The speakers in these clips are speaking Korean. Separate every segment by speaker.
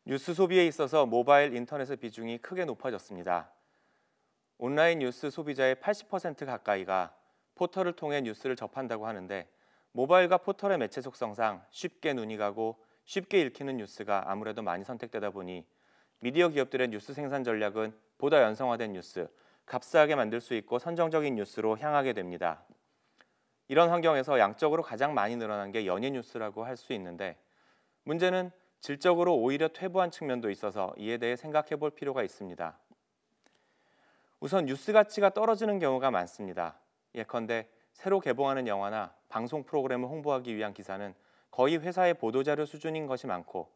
Speaker 1: 뉴스 소비에 있어서 모바일 인터넷의 비중이 크게 높아졌습니다. 온라인 뉴스 소비자의 80% 가까이가 포털을 통해 뉴스를 접한다고 하는데 모바일과 포털의 매체 속성상 쉽게 눈이 가고 쉽게 읽히는 뉴스가 아무래도 많이 선택되다 보니 미디어 기업들의 뉴스 생산 전략은 보다 연성화된 뉴스, 값싸게 만들 수 있고 선정적인 뉴스로 향하게 됩니다. 이런 환경에서 양적으로 가장 많이 늘어난 게 연예 뉴스라고 할 수 있는데 문제는 질적으로 오히려 퇴보한 측면도 있어서 이에 대해 생각해 볼 필요가 있습니다. 우선 뉴스 가치가 떨어지는 경우가 많습니다. 예컨대 새로 개봉하는 영화나 방송 프로그램을 홍보하기 위한 기사는 거의 회사의 보도자료 수준인 것이 많고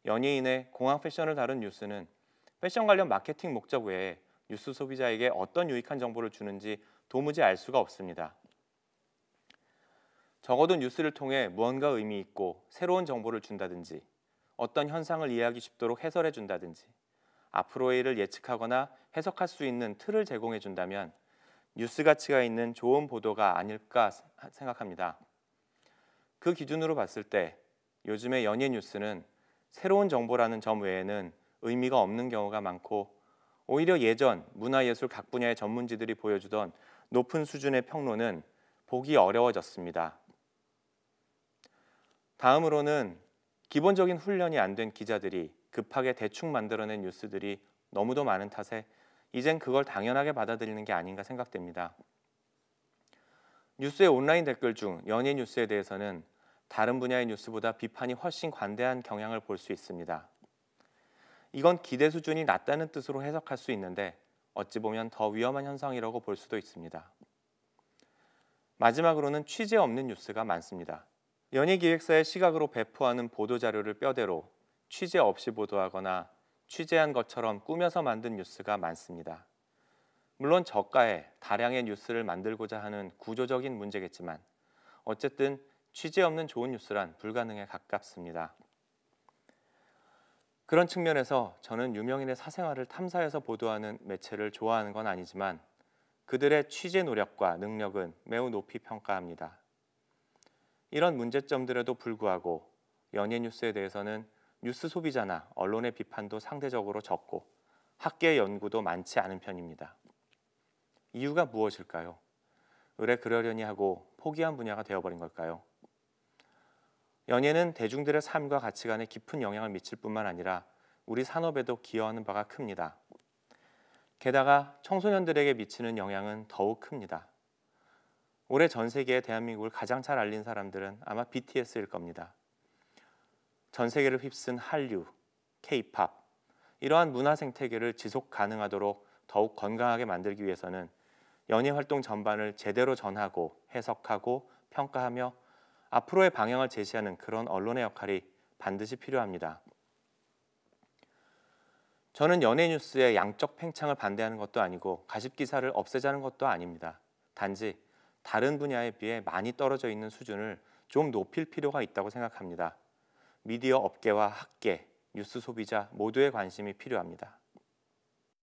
Speaker 1: 연예인의 공항 패션을 다룬 뉴스는 패션 관련 마케팅 목적 외에 뉴스 소비자에게 어떤 유익한 정보를 주는지 도무지 알 수가 없습니다. 적어도 뉴스를 통해 무언가 의미 있고 새로운 정보를 준다든지 어떤 현상을 이해하기 쉽도록 해설해 준다든지 앞으로의 일을 예측하거나 해석할 수 있는 틀을 제공해 준다면 뉴스 가치가 있는 좋은 보도가 아닐까 생각합니다. 그 기준으로 봤을 때 요즘의 연예 뉴스는 새로운 정보라는 점 외에는 의미가 없는 경우가 많고 오히려 예전 문화예술 각 분야의 전문지들이 보여주던 높은 수준의 평론은 보기 어려워졌습니다. 다음으로는 기본적인 훈련이 안 된 기자들이 급하게 대충 만들어낸 뉴스들이 너무도 많은 탓에 이젠 그걸 당연하게 받아들이는 게 아닌가 생각됩니다. 뉴스의 온라인 댓글 중 연예 뉴스에 대해서는 다른 분야의 뉴스보다 비판이 훨씬 관대한 경향을 볼 수 있습니다. 이건 기대 수준이 낮다는 뜻으로 해석할 수 있는데 어찌 보면 더 위험한 현상이라고 볼 수도 있습니다. 마지막으로는 취재 없는 뉴스가 많습니다. 연예기획사의 시각으로 배포하는 보도자료를 뼈대로 취재 없이 보도하거나 취재한 것처럼 꾸며서 만든 뉴스가 많습니다. 물론 저가의 다량의 뉴스를 만들고자 하는 구조적인 문제겠지만 어쨌든 취재 없는 좋은 뉴스란 불가능에 가깝습니다. 그런 측면에서 저는 유명인의 사생활을 탐사해서 보도하는 매체를 좋아하는 건 아니지만 그들의 취재 노력과 능력은 매우 높이 평가합니다. 이런 문제점들에도 불구하고 연예 뉴스에 대해서는 뉴스 소비자나 언론의 비판도 상대적으로 적고 학계 연구도 많지 않은 편입니다. 이유가 무엇일까요? 의뢰 그러려니 하고 포기한 분야가 되어버린 걸까요? 연예는 대중들의 삶과 가치관에 깊은 영향을 미칠 뿐만 아니라 우리 산업에도 기여하는 바가 큽니다. 게다가 청소년들에게 미치는 영향은 더욱 큽니다. 올해 전 세계에 대한민국을 가장 잘 알린 사람들은 아마 BTS일 겁니다. 전 세계를 휩쓴 한류, K-팝, 이러한 문화 생태계를 지속 가능하도록 더욱 건강하게 만들기 위해서는 연예 활동 전반을 제대로 전하고 해석하고 평가하며 앞으로의 방향을 제시하는 그런 언론의 역할이 반드시 필요합니다. 저는 연예 뉴스의 양적 팽창을 반대하는 것도 아니고 가십 기사를 없애자는 것도 아닙니다. 단지 다른 분야에 비해 많이 떨어져 있는 수준을 좀 높일 필요가 있다고 생각합니다. 미디어 업계와 학계, 뉴스 소비자 모두의 관심이 필요합니다.